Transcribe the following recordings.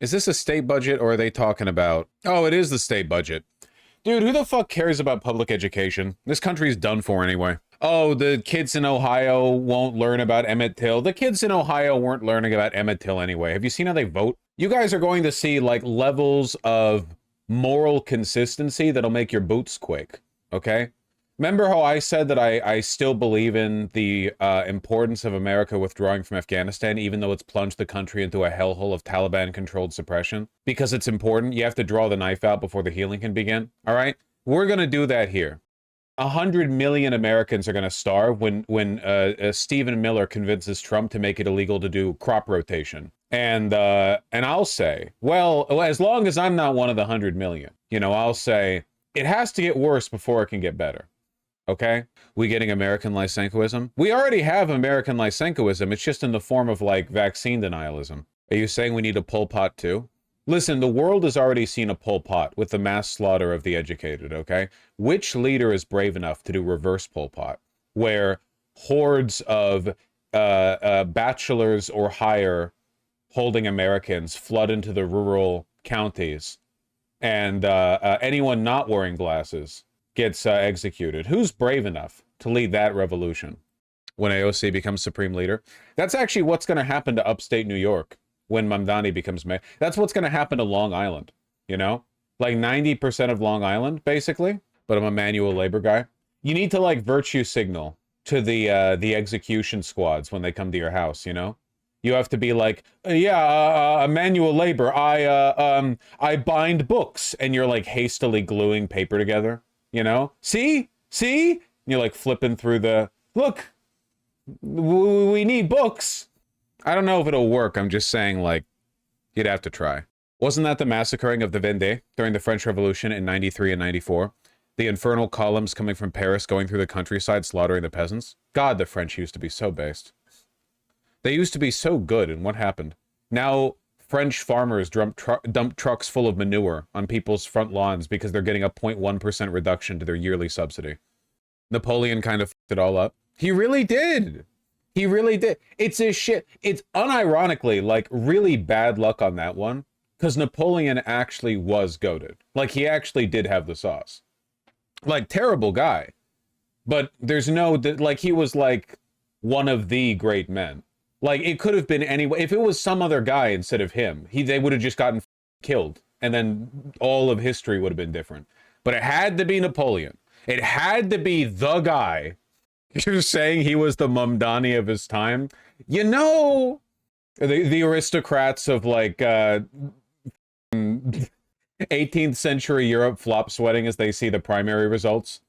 Is this a state budget or are they talking about... Oh, it is the state budget. Dude, who the fuck cares about public education? This country's done for anyway. Oh, the kids in Ohio won't learn about Emmett Till. The kids in Ohio weren't learning about Emmett Till anyway. Have you seen how they vote? You guys are going to see like levels of moral consistency that'll make your boots quake, okay? Remember how I said that I still believe in the importance of America withdrawing from Afghanistan, even though it's plunged the country into a hellhole of Taliban-controlled suppression? Because it's important. You have to draw the knife out before the healing can begin, all right? We're going to do that here. 100 million Americans are going to starve when Stephen Miller convinces Trump to make it illegal to do crop rotation. And I'll say, well, as long as I'm not one of the 100 million, you know, I'll say it has to get worse before it can get better. Okay? We getting American Lysenkoism? We already have American Lysenkoism. It's just in the form of, like, vaccine denialism. Are you saying we need a Pol Pot too? Listen, the world has already seen a Pol Pot with the mass slaughter of the educated, okay? Which leader is brave enough to do reverse Pol Pot, where hordes of bachelors or higher holding Americans flood into the rural counties, and anyone not wearing glasses gets executed? Who's brave enough to lead that revolution when AOC becomes supreme leader? That's actually what's going to happen to upstate New York when Mamdani becomes mayor. That's what's going to happen to Long Island, you know? Like 90% of Long Island, basically. But I'm a manual labor guy. You need to, like, virtue signal to the execution squads when they come to your house, you know? You have to be like, yeah, manual labor. I bind books. And you're, like, hastily gluing paper together. You know, see? And you're like flipping through the, look, we need books. I don't know if it'll work. I'm just saying, like, you'd have to try. Wasn't that the massacring of the Vendée during the French Revolution in 93 and 94? The infernal columns coming from Paris going through the countryside slaughtering the peasants? God, the French used to be so based. They used to be so good, and what happened? Now French farmers dump trucks full of manure on people's front lawns because they're getting a 0.1% reduction to their yearly subsidy. Napoleon kind of fucked it all up. He really did. He really did. It's a shit. It's unironically, like, really bad luck on that one, because Napoleon actually was goated. Like, he actually did have the sauce. Like, terrible guy. But there's no, like, he was, like, one of the great men. Like, it could have been anyone. If it was some other guy instead of him, they would have just gotten killed. And then all of history would have been different. But it had to be Napoleon. It had to be the guy. You're saying he was the Mamdani of his time? You know, the aristocrats of, like, 18th century Europe flop sweating as they see the primary results.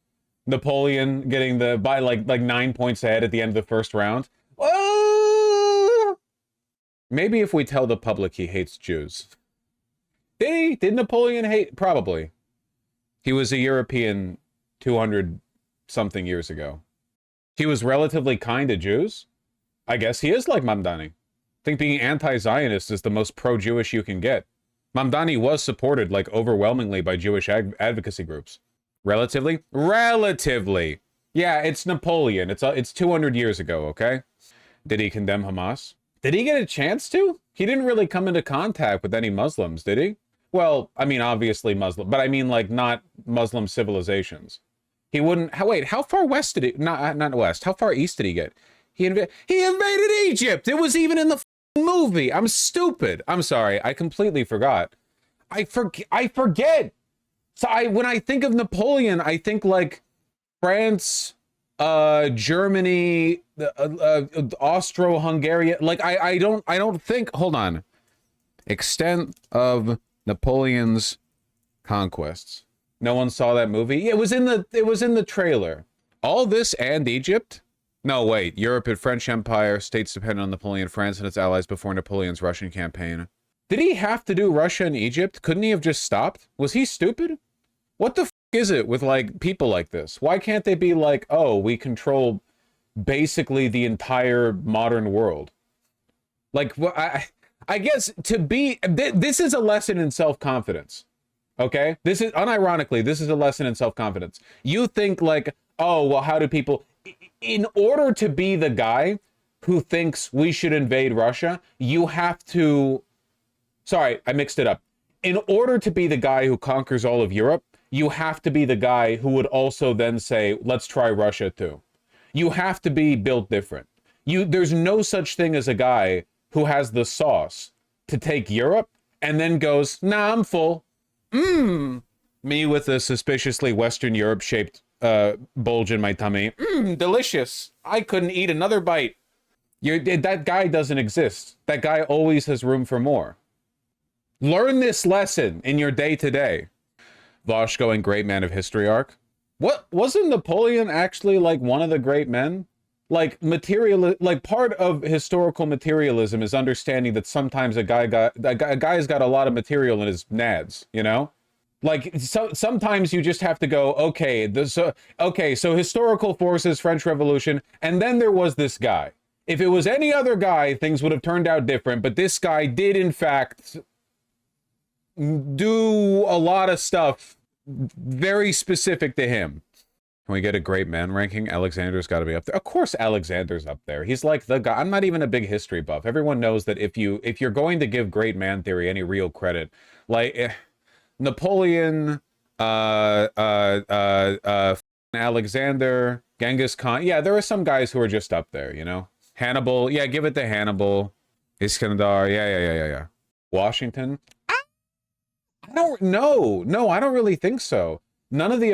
Napoleon getting by like 9 points ahead at the end of the first round. Maybe if we tell the public he hates Jews. Did Napoleon hate? Probably. He was a European 200-something years ago. He was relatively kind to Jews. I guess he is like Mamdani. I think being anti-Zionist is the most pro-Jewish you can get. Mamdani was supported, like, overwhelmingly by Jewish advocacy groups. Relatively? Relatively! Yeah, it's Napoleon. It's 200 years ago, okay? Did he condemn Hamas? Did he get a chance to? He didn't really come into contact with any Muslims, did he? Well, I mean, obviously Muslim, but I mean, like, not Muslim civilizations. He wouldn't... Wait, how far west did he... Not west. How far east did he get? He invaded Egypt! It was even in the movie! I'm stupid! I'm sorry, I completely forgot. I forget! So when I think of Napoleon, I think, like, France... Germany, Austro-Hungarian, like, I don't think, hold on. Extent of Napoleon's conquests. No one saw that movie? It was in the trailer. All this and Egypt? No, wait. Europe and French Empire, states dependent on Napoleon, France and its allies before Napoleon's Russian campaign. Did he have to do Russia and Egypt? Couldn't he have just stopped? Was he stupid? What the f is it with, like, people like this? Why can't they be like, oh, we control basically the entire modern world? Like, well, I guess to be... This is a lesson in self-confidence. Okay? This is, unironically, this is a lesson in self-confidence. You think, like, oh, well, how do people... In order to be the guy who thinks we should invade Russia, you have to Sorry, I mixed it up. In order to be the guy who conquers all of Europe, you have to be the guy who would also then say, let's try Russia too. You have to be built different. There's no such thing as a guy who has the sauce to take Europe and then goes, nah, I'm full. Me with a suspiciously Western Europe shaped bulge in my tummy. Delicious. I couldn't eat another bite. That guy doesn't exist. That guy always has room for more. Learn this lesson in your day-to-day. Vosh going great man of history arc. What wasn't Napoleon actually like one of the great men? Like part of historical materialism is understanding that sometimes a guy's got a lot of material in his nads, you know? Like sometimes you just have to go, okay, so historical forces, French Revolution, and then there was this guy. If it was any other guy, things would have turned out different, but this guy did in fact do a lot of stuff very specific to him. Can we get a great man ranking? Alexander's got to be up there. Of course Alexander's up there. He's like the guy. I'm not even a big history buff. Everyone knows that if you're going to give great man theory any real credit, like Napoleon, Alexander, Genghis Khan. Yeah, there are some guys who are just up there, you know? Hannibal. Yeah, give it to Hannibal. Iskandar. Yeah. Washington. I don't know. No, I don't really think so. None of the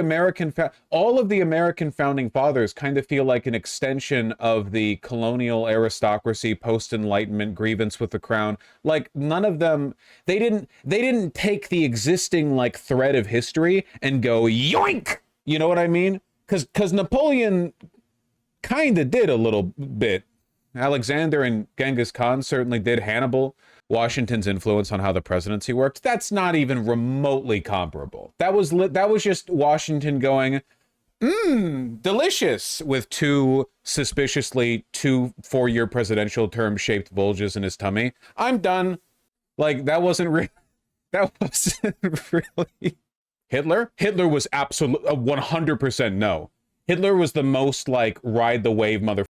all of the American founding fathers kind of feel like an extension of the colonial aristocracy, post-enlightenment grievance with the crown. Like none of them, they didn't take the existing like thread of history and go yoink. You know what I mean? Because Napoleon kind of did a little bit. Alexander and Genghis Khan certainly did. Hannibal. Washington's influence on how the presidency worked, that's not even remotely comparable. That was just Washington going, delicious, with two suspiciously 2 4-year presidential term shaped bulges in his tummy. I'm done. Like that wasn't really Hitler was absolute 100% no. Hitler was the most like ride the wave mother.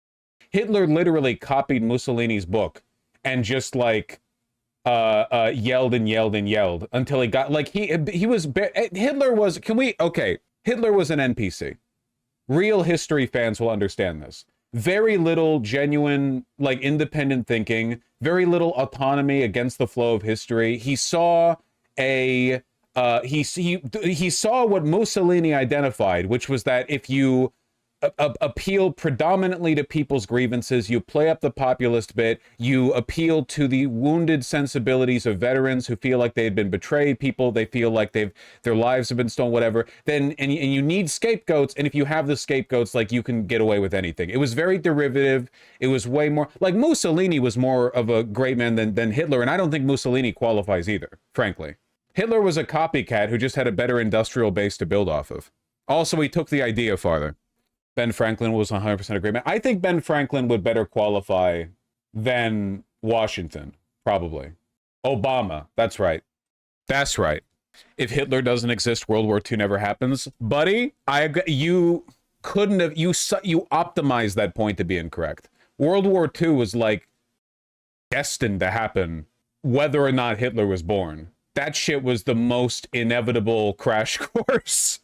Hitler literally copied Mussolini's book and just like yelled and yelled and yelled until he got like Hitler was Hitler was an NPC. Real history fans will understand this. Very little genuine like independent thinking, very little autonomy against the flow of history. He saw he saw what Mussolini identified, which was that if you appeal predominantly to people's grievances, you play up the populist bit, you appeal to the wounded sensibilities of veterans who feel like they've been betrayed, people they feel like their lives have been stolen, whatever, then and you need scapegoats, and if you have the scapegoats, like you can get away with anything. It was very derivative. It was way more like Mussolini was more of a great man than Hitler, and I don't think Mussolini qualifies either, frankly. Hitler was a copycat who just had a better industrial base to build off of. Also, he took the idea farther. Ben Franklin was 100% a great man. I think Ben Franklin would better qualify than Washington, probably. Obama, that's right. That's right. If Hitler doesn't exist, World War II never happens. Buddy, you couldn't have, you optimized that point to be incorrect. World War II was like destined to happen whether or not Hitler was born. That shit was the most inevitable crash course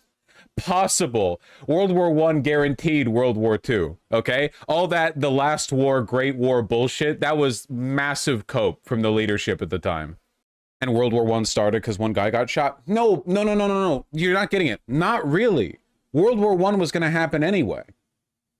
possible. World War I guaranteed World War II, okay? All that, the last war, Great War bullshit, that was massive cope from the leadership at the time. And World War I started because one guy got shot. No. You're not getting it. Not really. World War I was going to happen anyway.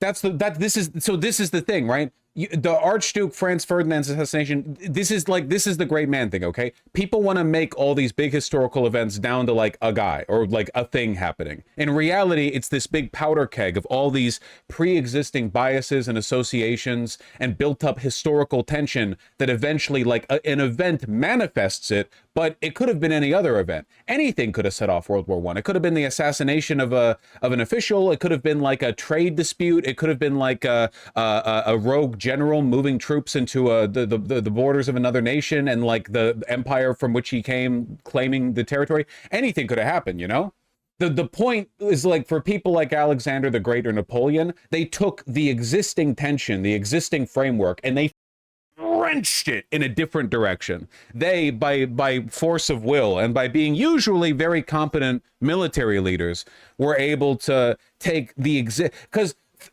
This is the thing, right? The Archduke Franz Ferdinand's assassination, this is the great man thing, okay? People want to make all these big historical events down to like a guy or like a thing happening. In reality, it's this big powder keg of all these pre-existing biases and associations and built up historical tension that eventually like an event manifests it, but it could have been any other event. Anything could have set off World War I. It could have been the assassination of an official. It could have been like a trade dispute. It could have been like a rogue general moving troops into the borders of another nation and like the empire from which he came claiming the territory. Anything could have happened, you know? The point is like for people like Alexander the Great or Napoleon, they took the existing tension, the existing framework, and they wrenched it in a different direction. They, by force of will and by being usually very competent military leaders, were able to take the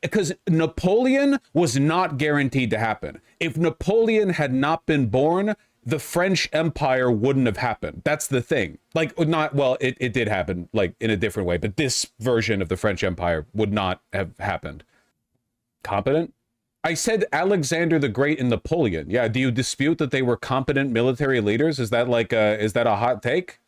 because Napoleon was not guaranteed to happen. If Napoleon had not been born, the French Empire wouldn't have happened. That's the thing. Like, not, well, it did happen, like, in a different way, but this version of the French Empire would not have happened. Competent? I said Alexander the Great and Napoleon. Yeah, do you dispute that they were competent military leaders? Is that like is that a hot take?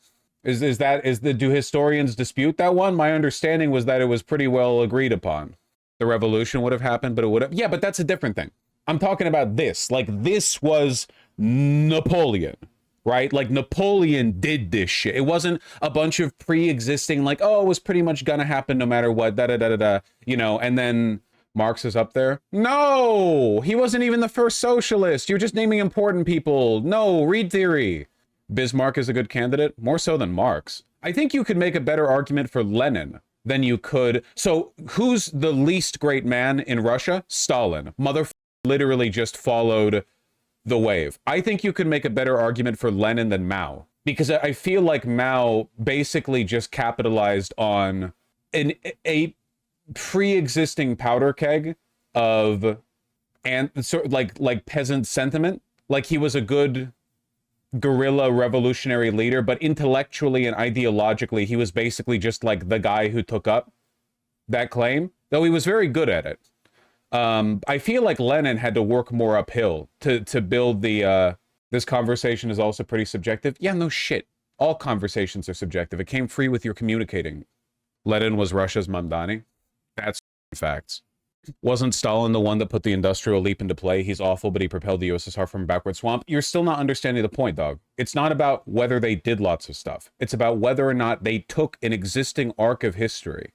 Do historians dispute that one? My understanding was that it was pretty well agreed upon. The revolution would have happened, but it would have, yeah, but that's a different thing. I'm talking about this. Like, this was Napoleon, right? Like, Napoleon did this shit. It wasn't a bunch of pre-existing, like, oh, it was pretty much gonna happen no matter what, da-da-da-da-da, you know, and then Marx is up there. No, he wasn't even the first socialist. You're just naming important people. No, read theory. Bismarck is a good candidate, more so than Marx. I think you could make a better argument for Lenin than you could. So who's the least great man in Russia? Stalin. Literally just followed the wave. I think you could make a better argument for Lenin than Mao, because I feel like Mao basically just capitalized on a pre-existing powder keg of, and sort of like peasant sentiment. Like, he was a good guerrilla revolutionary leader, but intellectually and ideologically, he was basically just like the guy who took up that claim, though he was very good at it. I feel like Lenin had to work more uphill to build the, this conversation is also pretty subjective. Yeah, no shit. All conversations are subjective. It came free with your communicating. Lenin was Russia's Mamdani. That's facts. Wasn't Stalin the one that put the industrial leap into play? He's awful, but he propelled the USSR from a backward swamp. You're still not understanding the point, dog. It's not about whether they did lots of stuff. It's about whether or not they took an existing arc of history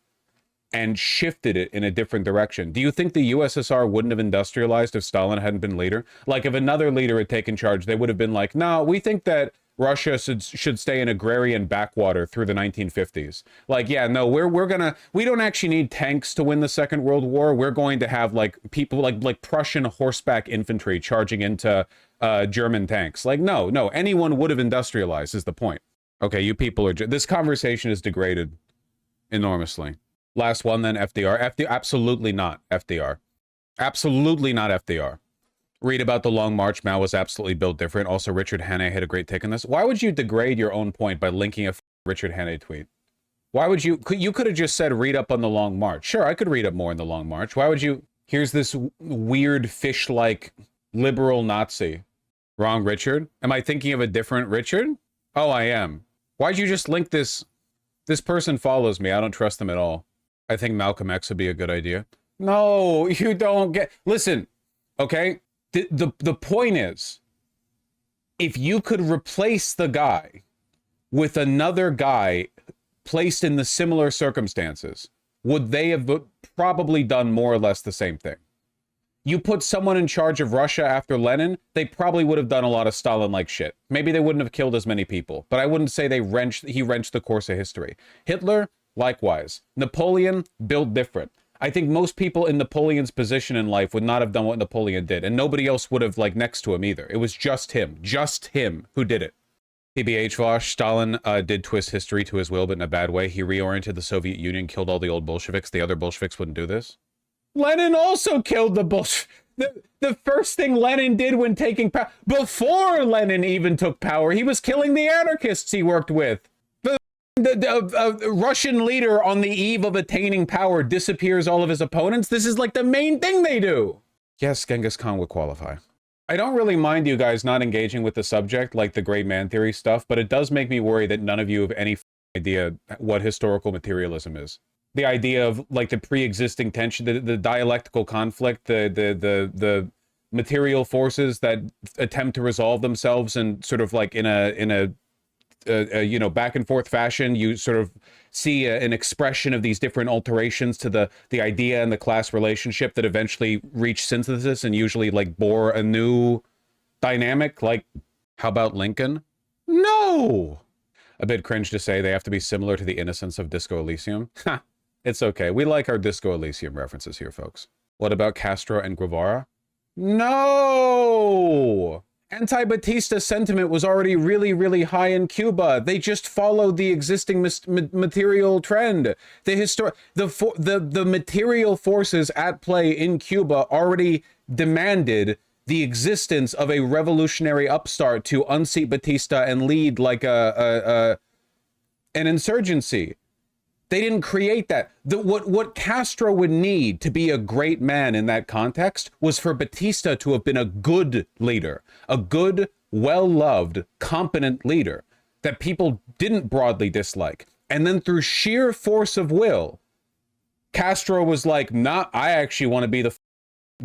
and shifted it in a different direction. Do you think the USSR wouldn't have industrialized if Stalin hadn't been leader? Like, if another leader had taken charge, they would have been like, no, we think that Russia should stay an agrarian backwater through the 1950s. Like, yeah, no, we don't actually need tanks to win the Second World War. We're going to have like people like Prussian horseback infantry charging into German tanks. Like, no, anyone would have industrialized is the point. Okay, you people are, this conversation is degraded enormously. Last one then, FDR. Absolutely not FDR. Absolutely not FDR. Read about the Long March. Mao was absolutely built different. Also, Richard Hannay had a great take on this. Why would you degrade your own point by linking a Richard Hannay tweet? Why would you could have just said read up on the Long March. Sure, I could read up more in the Long March. Why would you? Here's this weird fish-like liberal Nazi. Wrong, Richard. Am I thinking of a different Richard? Oh, I am. Why'd you just link this? This person follows me. I don't trust them at all. I think Malcolm X would be a good idea. No, you don't get... Listen, okay? The point is, if you could replace the guy with another guy placed in the similar circumstances, would they have probably done more or less the same thing? You put someone in charge of Russia after Lenin, they probably would have done a lot of Stalin-like shit. Maybe they wouldn't have killed as many people, but I wouldn't say he wrenched the course of history. Hitler, likewise. Napoleon, built different. I think most people in Napoleon's position in life would not have done what Napoleon did, and nobody else would have, like, next to him either. It was just him who did it. TBH Vosh, Stalin did twist history to his will, but in a bad way. He reoriented the Soviet Union, killed all the old Bolsheviks. The other Bolsheviks wouldn't do this. Lenin also killed the Bolsheviks. The first thing Lenin did when taking power, before Lenin even took power, he was killing the anarchists he worked with. The Russian leader on the eve of attaining power disappears all of his opponents. This is like the main thing they do. Yes, Genghis Khan would qualify. I don't really mind you guys not engaging with the subject, like the great man theory stuff, but it does make me worry that none of you have any idea what historical materialism is. The idea of like the pre-existing tension, the dialectical conflict, the material forces that attempt to resolve themselves and sort of like in a you know, back and forth fashion. You sort of see an expression of these different alterations to the idea and the class relationship that eventually reach synthesis and usually like bore a new dynamic. Like, how about Lincoln? No! A bit cringe to say they have to be similar to the innocence of Disco Elysium. Ha! It's okay. We like our Disco Elysium references here, folks. What about Castro and Guevara? No! Anti-Batista sentiment was already really, really high in Cuba. They just followed the existing material trend. The material forces at play in Cuba already demanded the existence of a revolutionary upstart to unseat Batista and lead like an insurgency. They didn't create that. What Castro would need to be a great man in that context was for Batista to have been a good leader, a good, well-loved, competent leader that people didn't broadly dislike. And then through sheer force of will, Castro was like, nah, I actually want to be the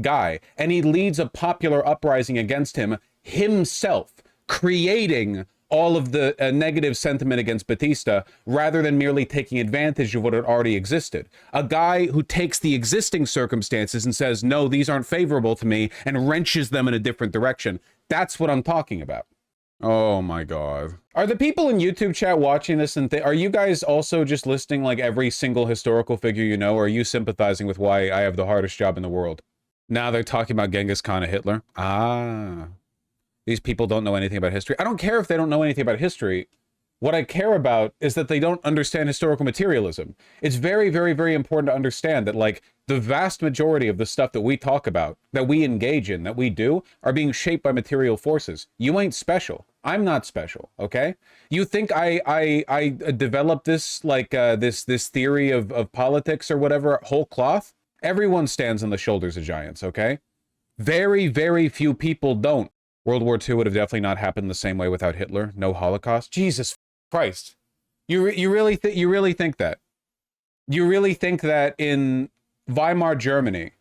guy. And he leads a popular uprising against him himself, creating all of the negative sentiment against Batista rather than merely taking advantage of what had already existed. A guy who takes the existing circumstances and says, no, these aren't favorable to me, and wrenches them in a different direction. That's what I'm talking about. Oh my God. Are the people in YouTube chat watching this and are you guys also just listing like every single historical figure you know, or are you sympathizing with why I have the hardest job in the world? Now they're talking about Genghis Khan and Hitler. Ah. These people don't know anything about history. I don't care if they don't know anything about history. What I care about is that they don't understand historical materialism. It's very, very, very important to understand that, like, the vast majority of the stuff that we talk about, that we engage in, that we do, are being shaped by material forces. You ain't special. I'm not special, okay? You think I developed this, like, this theory of politics or whatever, whole cloth? Everyone stands on the shoulders of giants, okay? Very, very few people don't. World War II would have definitely not happened the same way without Hitler. No Holocaust. Jesus Christ. You really think that? You really think that in Weimar Germany,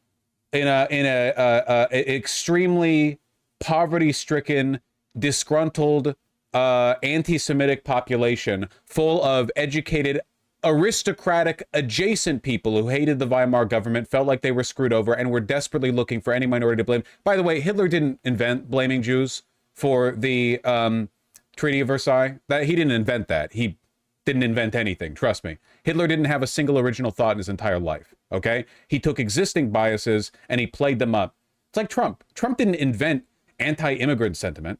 in a extremely poverty-stricken, disgruntled, anti-Semitic population full of educated, aristocratic, adjacent people who hated the Weimar government, felt like they were screwed over, and were desperately looking for any minority to blame. By the way, Hitler didn't invent blaming Jews for the Treaty of Versailles. He didn't invent that. He didn't invent anything, trust me. Hitler didn't have a single original thought in his entire life, okay? He took existing biases and he played them up. It's like Trump. Trump didn't invent anti-immigrant sentiment.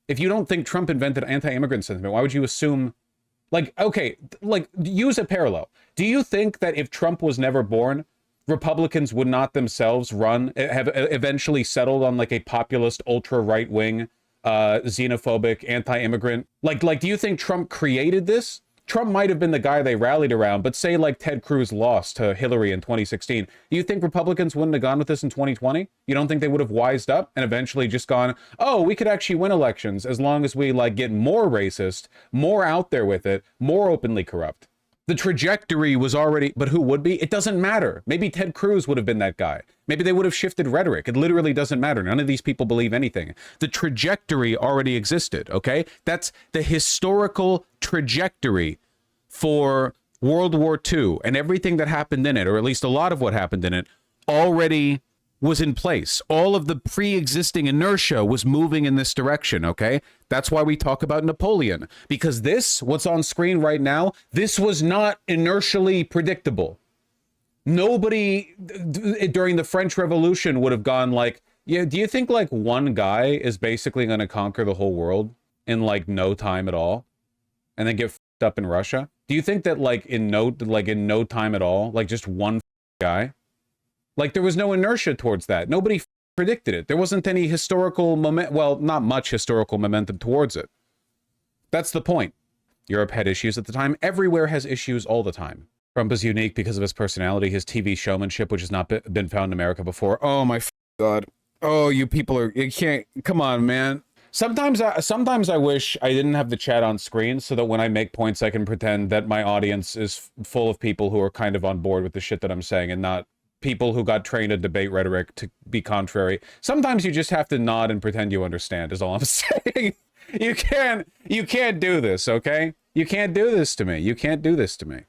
If you don't think Trump invented anti-immigrant sentiment, why would you assume... Like, okay, like, use a parallel. Do you think that if Trump was never born, Republicans would not themselves have eventually settled on, like, a populist, ultra-right-wing, xenophobic, anti-immigrant? Like, do you think Trump created this? Trump might have been the guy they rallied around, but say, like, Ted Cruz lost to Hillary in 2016. Do you think Republicans wouldn't have gone with this in 2020? You don't think they would have wised up and eventually just gone, oh, we could actually win elections as long as we, like, get more racist, more out there with it, more openly corrupt? The trajectory was already, but who would be? It doesn't matter. Maybe Ted Cruz would have been that guy. Maybe they would have shifted rhetoric. It literally doesn't matter. None of these people believe anything. The trajectory already existed, okay? That's the historical trajectory for World War II, and everything that happened in it, or at least a lot of what happened in it, already was in place. All of the pre-existing inertia was moving in this direction, okay? That's why we talk about Napoleon, because this, what's on screen right now, this was not inertially predictable. Nobody during the French Revolution would have gone like, yeah, do you think like one guy is basically going to conquer the whole world in like no time at all and then get f***ed up in Russia? Do you think that like in no time at all, like just one guy? Like there was no inertia towards that. Nobody predicted it. There wasn't any historical well, not much historical momentum towards it. That's the point. Europe had issues at the time. Everywhere has issues all the time. Trump is unique because of his personality, his TV showmanship, which has not been found in America before. Oh my God. Oh, you people are, you can't, come on, man. Sometimes I wish I didn't have the chat on screen so that when I make points, I can pretend that my audience is full of people who are kind of on board with the shit that I'm saying and not people who got trained in debate rhetoric to be contrary. Sometimes you just have to nod and pretend you understand is all I'm saying. You can't do this, okay? You can't do this to me. You can't do this to me.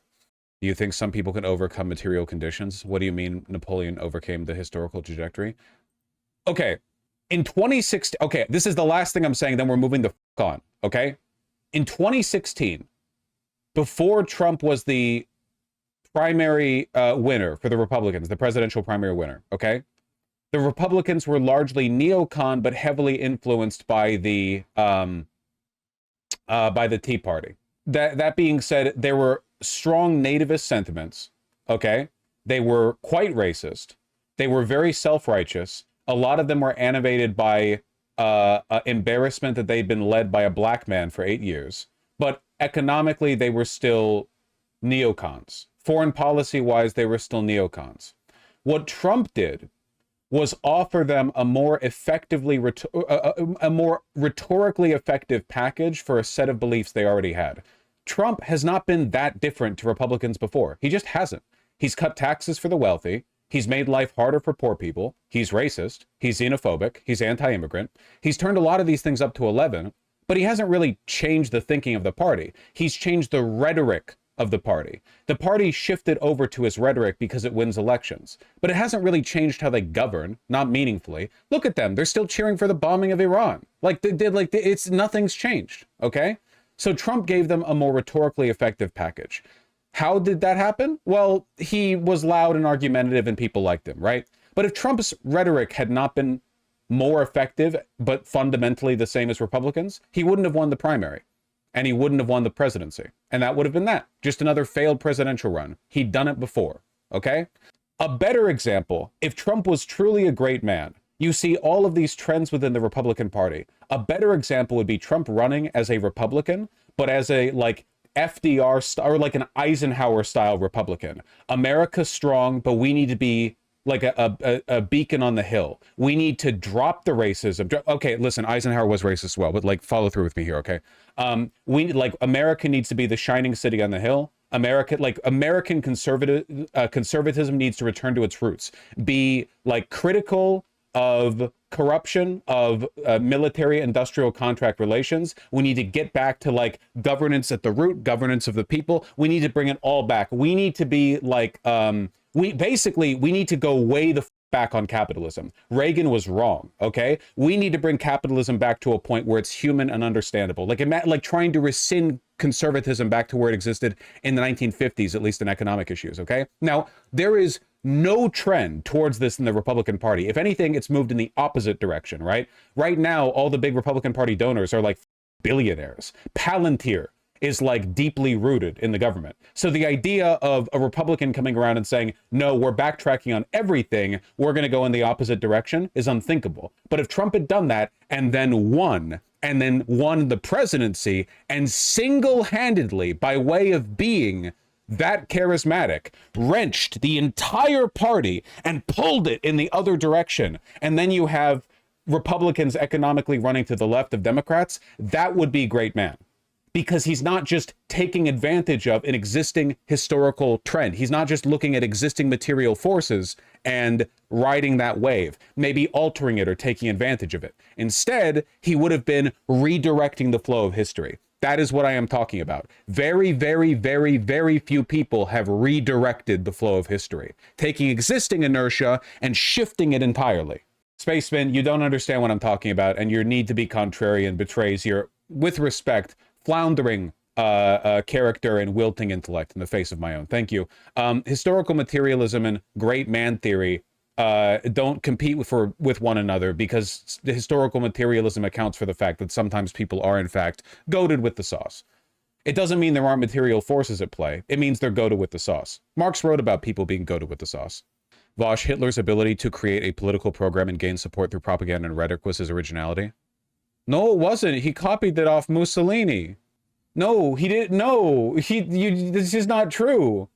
Do you think some people can overcome material conditions? What do you mean Napoleon overcame the historical trajectory? Okay, in 2016, okay, this is the last thing I'm saying, then we're moving the f*** on, okay? In 2016, before Trump was the primary winner for the Republicans, the presidential primary winner, okay? The Republicans were largely neocon, but heavily influenced by the Tea Party. That being said, there were strong nativist sentiments. Okay, they were quite racist. They were very self-righteous. A lot of them were animated by embarrassment that they'd been led by a black man for 8 years. But economically, they were still neocons. Foreign policy-wise, they were still neocons. What Trump did was offer them a more rhetorically effective package for a set of beliefs they already had. Trump has not been that different to Republicans before. He just hasn't. He's cut taxes for the wealthy. He's made life harder for poor people. He's racist. He's xenophobic. He's anti-immigrant. He's turned a lot of these things up to 11, but he hasn't really changed the thinking of the party. He's changed the rhetoric of the party. The party shifted over to his rhetoric because it wins elections, but it hasn't really changed how they govern, not meaningfully. Look at them. They're still cheering for the bombing of Iran. Nothing's changed, okay? So Trump gave them a more rhetorically effective package. How did that happen? Well, he was loud and argumentative and people liked him, right? But if Trump's rhetoric had not been more effective, but fundamentally the same as Republicans, he wouldn't have won the primary. And he wouldn't have won the presidency. And that would have been that. Just another failed presidential run. He'd done it before, okay? A better example, if Trump was truly a great man, you see all of these trends within the Republican Party. A better example would be Trump running as a Republican, but as a, like, FDR or like an Eisenhower style Republican. America's strong, but we need to be like a beacon on the hill. We need to drop the racism. Okay, listen, Eisenhower was racist as well, but like follow through with me here, okay? America needs to be the shining city on the hill. American conservatism needs to return to its roots. Be like critical of corruption, of military industrial contract relations. We need to get back to like governance at the root, governance of the people. We need to bring it all back. We need to be like, we need to go way the back on capitalism. Reagan was wrong, okay? We need to bring capitalism back to a point where it's human and understandable. Like trying to rescind conservatism back to where it existed in the 1950s, at least in economic issues, okay? Now, there is no trend towards this in the Republican Party. If anything, it's moved in the opposite direction, right? Right now, all the big Republican Party donors are like billionaires. Palantir is like deeply rooted in the government. So the idea of a Republican coming around and saying, no, we're backtracking on everything, we're going to go in the opposite direction is unthinkable. But if Trump had done that and then won the presidency and single-handedly, by way of being that charismatic, wrenched the entire party and pulled it in the other direction, and then you have Republicans economically running to the left of Democrats, that would be great man. Because he's not just taking advantage of an existing historical trend. He's not just looking at existing material forces and riding that wave, maybe altering it or taking advantage of it. Instead, he would have been redirecting the flow of history. That is what I am talking about. Very, very, very, very few people have redirected the flow of history, taking existing inertia and shifting it entirely. Spaceman, you don't understand what I'm talking about, and your need to be contrarian betrays your, with respect, floundering character and wilting intellect in the face of my own. Thank you. Historical materialism and great man theory don't compete with one another, because the historical materialism accounts for the fact that sometimes people are, in fact, goaded with the sauce. It doesn't mean there aren't material forces at play. It means they're goaded with the sauce. Marx wrote about people being goaded with the sauce. Vosh, Hitler's ability to create a political program and gain support through propaganda and rhetoric was his originality. No, it wasn't. He copied that off Mussolini. No, he didn't. No, this is not true.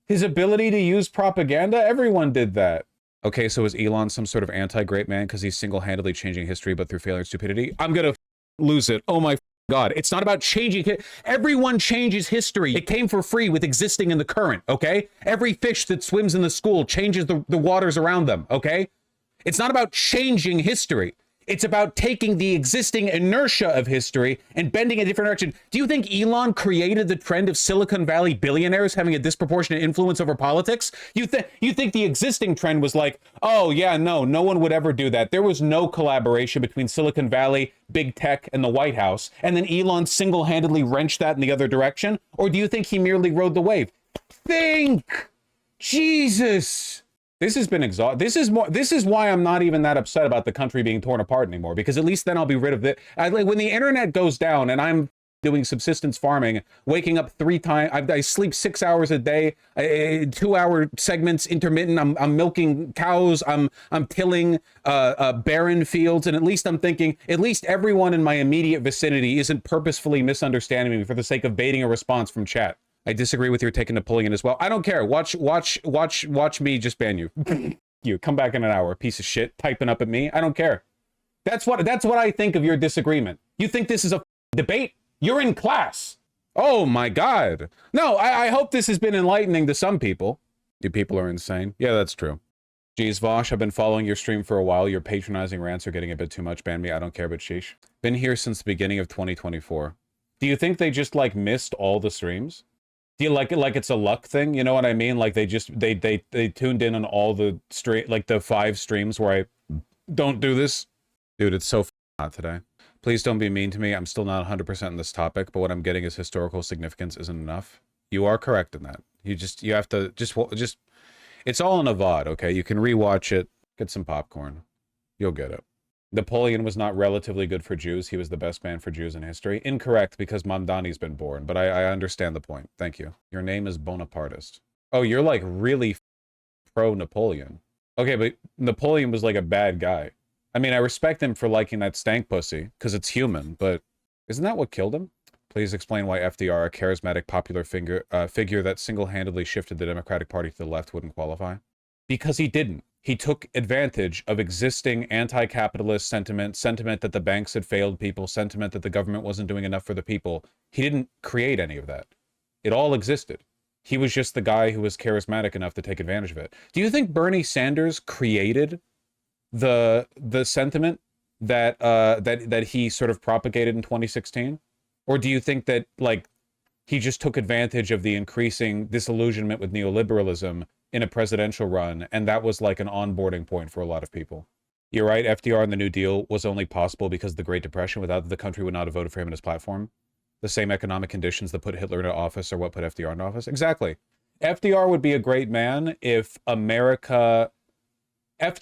His ability to use propaganda, everyone did that. Okay, so is Elon some sort of anti-great man because he's single-handedly changing history, but through failure and stupidity? I'm gonna lose it. Oh my God. It's not about changing it. Everyone changes history. It came for free with existing in the current, okay? Every fish that swims in the school changes the waters around them, okay? It's not about changing history. It's about taking the existing inertia of history and bending a different direction. Do you think Elon created the trend of Silicon Valley billionaires having a disproportionate influence over politics? You think the existing trend was like, oh yeah, no one would ever do that. There was no collaboration between Silicon Valley, big tech, and the White House. And then Elon single-handedly wrenched that in the other direction? Or do you think he merely rode the wave? Think! Jesus! This has been exhausting. This is why I'm not even that upset about the country being torn apart anymore, because at least then I'll be rid of it. Like when the internet goes down and I'm doing subsistence farming, waking up 3 times, I sleep 6 hours a day, 2-hour segments intermittent. I'm milking cows. I'm tilling barren fields, and at least I'm thinking, at least everyone in my immediate vicinity isn't purposefully misunderstanding me for the sake of baiting a response from chat. I disagree with your take on Napoleon as well. I don't care. Watch me just ban you. You come back in an hour, piece of shit, typing up at me. I don't care. That's what I think of your disagreement. You think this is a debate? You're in class. Oh my God. No, I hope this has been enlightening to some people. You people are insane. Yeah, that's true. Jeez, Vosh, I've been following your stream for a while. Your patronizing rants are getting a bit too much. Ban me. I don't care, but sheesh. Been here since the beginning of 2024. Do you think they just like missed all the streams? Do you like it like it's a luck thing? You know what I mean? Like they just they tuned in on all the like the 5 streams where I don't do this. Dude, it's so hot today. Please don't be mean to me. I'm still not 100% on this topic, but what I'm getting is historical significance isn't enough. You are correct in that. You have to just it's all in a VOD, okay? You can rewatch it, get some popcorn. You'll get it. Napoleon was not relatively good for Jews. He was the best man for Jews in history. Incorrect, because Mamdani's been born, but I understand the point. Thank you. Your name is Bonapartist. Oh, you're like really pro-Napoleon. Okay, but Napoleon was like a bad guy. I mean, I respect him for liking that stank pussy, because it's human, but isn't that what killed him? Please explain why FDR, a charismatic popular figure that single-handedly shifted the Democratic Party to the left, wouldn't qualify. Because he didn't. He took advantage of existing anti-capitalist sentiment that the banks had failed people, sentiment that the government wasn't doing enough for the people. He didn't create any of that. It all existed. He was just the guy who was charismatic enough to take advantage of it. Do you think Bernie Sanders created the sentiment that that he sort of propagated in 2016? Or do you think that like he just took advantage of the increasing disillusionment with neoliberalism in a presidential run, and that was like an onboarding point for a lot of people? You're right, FDR and the New Deal was only possible because of the Great Depression. Without it, the country would not have voted for him and his platform. The same economic conditions that put Hitler into office are what put FDR into office. Exactly. FDR would be a great man if America was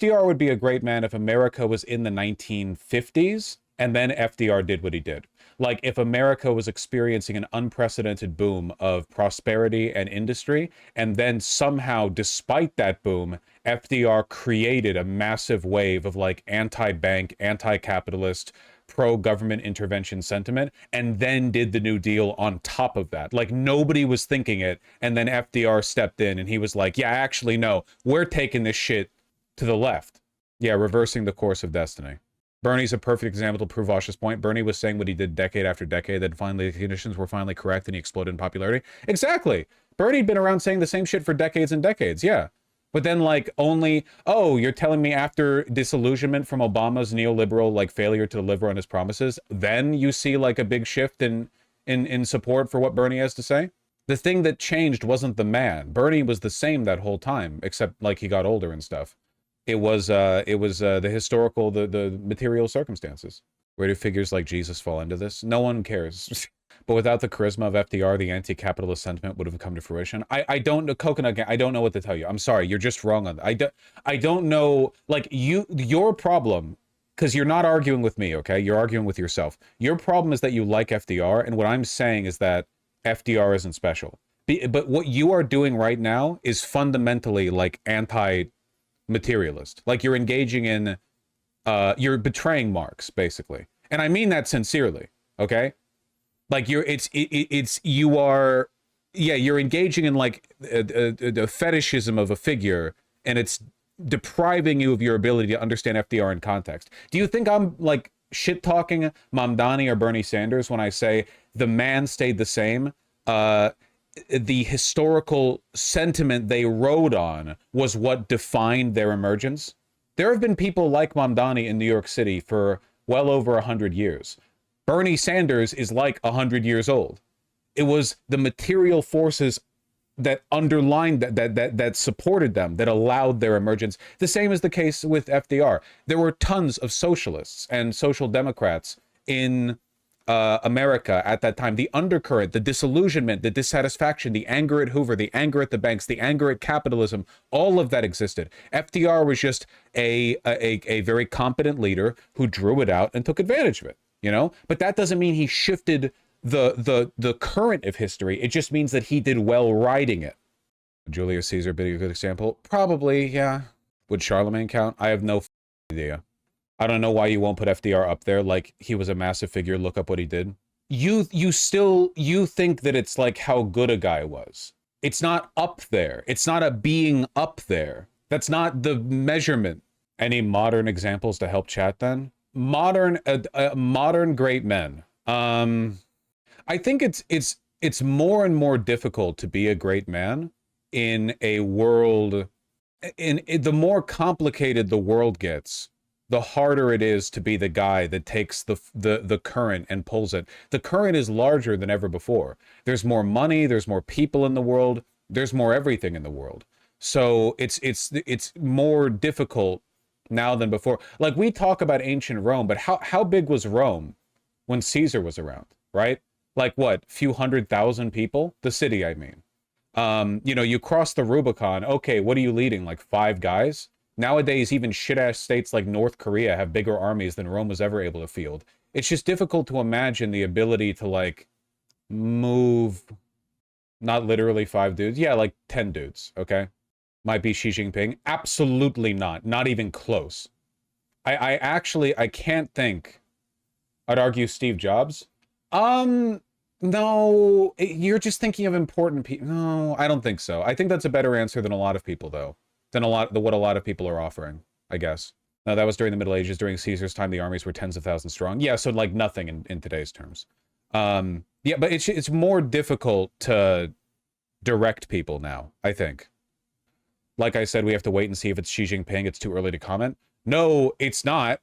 in the 1950s, and then FDR did what he did. Like if America was experiencing an unprecedented boom of prosperity and industry, and then somehow, despite that boom, FDR created a massive wave of like anti-bank, anti-capitalist, pro-government intervention sentiment, and then did the New Deal on top of that. Like nobody was thinking it, and then FDR stepped in and he was like, yeah, actually, no, we're taking this shit to the left. Yeah, reversing the course of destiny. Bernie's a perfect example to prove Vosh's point. Bernie was saying what he did decade after decade, then finally the conditions were finally correct and he exploded in popularity. Exactly. Bernie'd been around saying the same shit for decades and decades, yeah. But then like only, oh, you're telling me after disillusionment from Obama's neoliberal like failure to deliver on his promises, then you see like a big shift in support for what Bernie has to say? The thing that changed wasn't the man. Bernie was the same that whole time, except like he got older and stuff. It was the historical, the material circumstances. Where do figures like Jesus fall into this? No one cares. But without the charisma of FDR, the anti-capitalist sentiment would have come to fruition. I don't know, Coconut, I don't know what to tell you. I'm sorry, you're just wrong on that. I don't know, like your problem, because you're not arguing with me, okay? You're arguing with yourself. Your problem is that you like FDR, and what I'm saying is that FDR isn't special. But what you are doing right now is fundamentally like anti-materialist. Like you're engaging in, you're betraying Marx, basically. And I mean that sincerely, okay? Like you're engaging in like the fetishism of a figure, and it's depriving you of your ability to understand FDR in context. Do you think I'm like shit talking Mamdani or Bernie Sanders when I say the man stayed the same? The historical sentiment they rode on was what defined their emergence. There have been people like Mamdani in New York City for well over 100 years. Bernie Sanders is like 100 years old. It was the material forces that underlined that supported them, that allowed their emergence. The same is the case with FDR. There were tons of socialists and social democrats in America at that time, the undercurrent, the disillusionment, the dissatisfaction, the anger at Hoover, the anger at the banks, the anger at capitalism, all of that existed. FDR was just a very competent leader who drew it out and took advantage of it, you know? But that doesn't mean he shifted the current of history. It just means that he did well riding it. Julius Caesar be a good example? Probably, yeah. Would Charlemagne count? I have no idea. I don't know why you won't put FDR up there. Like, he was a massive figure. Look up what he did. You think that it's like how good a guy was. It's not up there. It's not a being up there. That's not the measurement. Any modern examples to help chat then? Modern great men. I think it's more and more difficult to be a great man in a world. In the more complicated the world gets, the harder it is to be the guy that takes the current and pulls it. The current is larger than ever before. There's more money, there's more people in the world, there's more everything in the world. So it's more difficult now than before. Like, we talk about ancient Rome, but how big was Rome when Caesar was around, right? Like, what, few 100,000 people? The city, I mean. You know, you cross the Rubicon, okay, what are you leading, like 5 guys? Nowadays, even shit-ass states like North Korea have bigger armies than Rome was ever able to field. It's just difficult to imagine the ability to, like, move, not literally 5 dudes. Yeah, like 10 dudes, okay? Might be Xi Jinping. Absolutely not. Not even close. I can't think. I'd argue Steve Jobs. No, you're just thinking of important people. No, I don't think so. I think that's a better answer than a lot of people, though. Than what a lot of people are offering, I guess. No, that was during the Middle Ages. During Caesar's time, the armies were tens of thousands strong. Yeah, so like nothing in today's terms. Yeah, but it's more difficult to direct people now, I think. Like I said, we have to wait and see if it's Xi Jinping. It's too early to comment. No, it's not.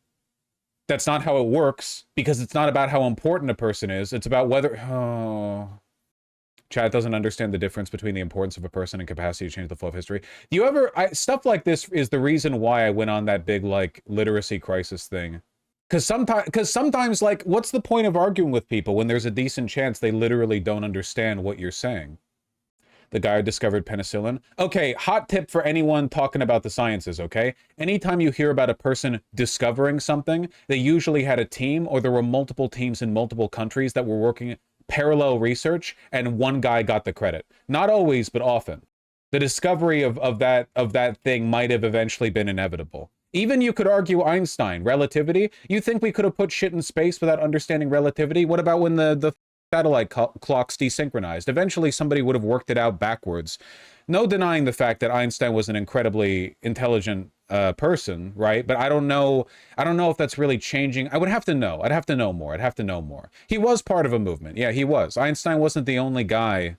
That's not how it works, because it's not about how important a person is. It's about whether... Oh... Chat doesn't understand the difference between the importance of a person and capacity to change the flow of history. Do you ever... stuff like this is the reason why I went on that big, like, literacy crisis thing. Because sometimes, like, what's the point of arguing with people when there's a decent chance they literally don't understand what you're saying? The guy who discovered penicillin. Okay, hot tip for anyone talking about the sciences, okay? Anytime you hear about a person discovering something, they usually had a team, or there were multiple teams in multiple countries that were working parallel research, and one guy got the credit. Not always, but often. The discovery of that thing might have eventually been inevitable. Even you could argue Einstein, relativity. You think we could have put shit in space without understanding relativity? What about when the satellite clocks desynchronized? Eventually somebody would have worked it out backwards. No denying the fact that Einstein was an incredibly intelligent person, right? But I don't know if that's really changing. I would have to know. I'd have to know more. He was part of a movement. Yeah, he was. Einstein wasn't the only guy